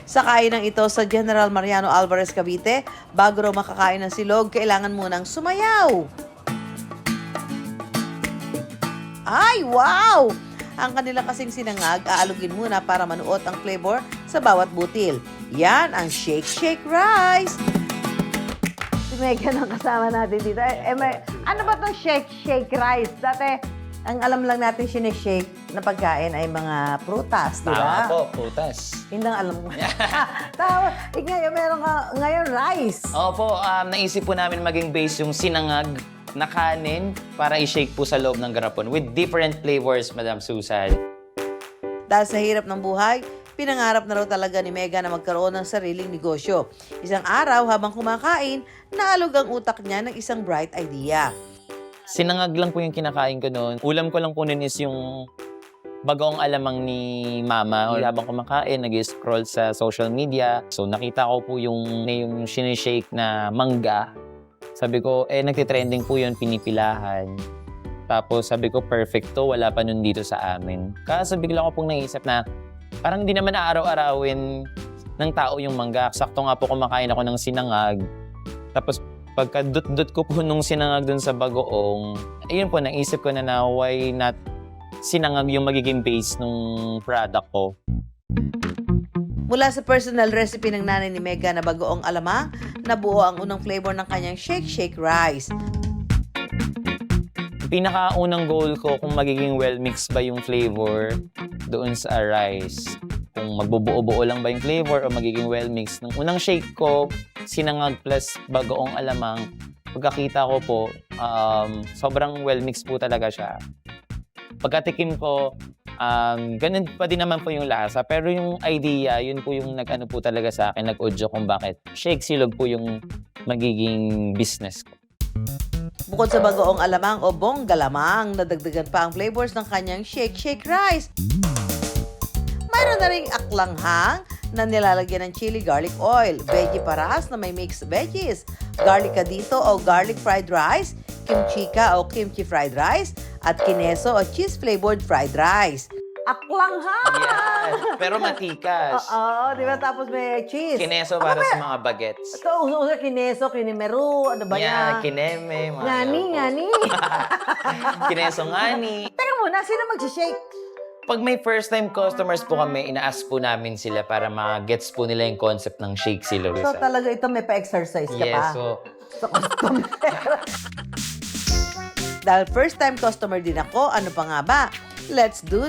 Sa kainang ito sa General Mariano Alvarez, Cavite, bago raw makakain ng silog, kailangan munang sumayaw. Ay, wow! Ang kanila kasing sinangag, aalugin muna para manuot ang flavor sa bawat butil. Yan ang Shake Shake Rice. Si Megan ang kasama natin dito. Ano ba itong Shake Shake Rice? Dati, ang alam lang natin sinishake na pagkain ay mga prutas, di ba? Tama po, prutas. Hindi lang alam mo. Tama. Ngayon, meron ka ngayon rice. Opo, naisip po namin maging base yung sinangag na kanin para i-shake po sa loob ng garapon with different flavors, Madam Susan. Dahil sa hirap ng buhay, pinangarap na raw talaga ni Mega na magkaroon ng sariling negosyo. Isang araw habang kumakain, naalog ang utak niya ng isang bright idea. Sinangag lang po yung kinakain ko noon. Ulam ko lang po noon is yung bagoong alamang ni Mama. Habang kumakain, nag-scroll sa social media. So nakita ko po yung sinishake na mangga. Sabi ko, nagtitrending po yun, pinipilahan. Tapos sabi ko, perfect to, wala pa nun dito sa amin. Kaso bigla ko pong naisip na parang hindi naman araw-arawin ng tao yung mangga. Sakto nga po kumakain ako ng sinangag. Tapos pagka-dut-dut ko po nung sinangag dun sa bagoong, ayun po, naisip ko na why not sinangag yung magiging base nung product ko. Mula sa personal recipe ng nanay ni Mega na bagoong alamang, nabuo ang unang flavor ng kanyang Shake Shake Rice. Pinakaunang goal ko kung magiging well-mixed ba yung flavor doon sa rice. Kung magbubuo-buo lang ba yung flavor o magiging well-mixed. Nung unang shake ko, sinangag plus bagoong alamang, pagkakita ko po, sobrang well-mixed po talaga siya. Pagkatikim ko, ganun pa din naman po yung lasa. Pero yung idea, yun po yung nag-ano po talaga sa akin, nag-audio kung bakit shake silog po yung magiging business ko. Bukod sa bagoong alamang o bonggalamang, nadagdagan pa ang flavors ng kanyang Shake Shake Rice. Mayroon na ring aklanghang na nilalagyan ng chili garlic oil, veggie paras na may mixed veggies, garlic kadito o garlic fried rice, kimchika o kimchi fried rice, at kineso o cheese-flavored fried rice. Aklanghang! Yeah, pero matikas. Oo, di ba? Tapos may cheese. Kineso para sa mga bagets. Ito, uso-uso, kineso, kinimeru, ano ba Yeah, yan? kineme. mga Ngani, ano po. ngani. Kineso ngani. Teka muna, sino mag-shake? Pag may first-time customers po kami, ina-ask po namin sila para ma-gets po nila yung concept ng shake silog. So talaga ito may pa-exercise ka pa? Yes, so Sa customer. Dahil first-time customer din ako, ano pa nga ba? Let's do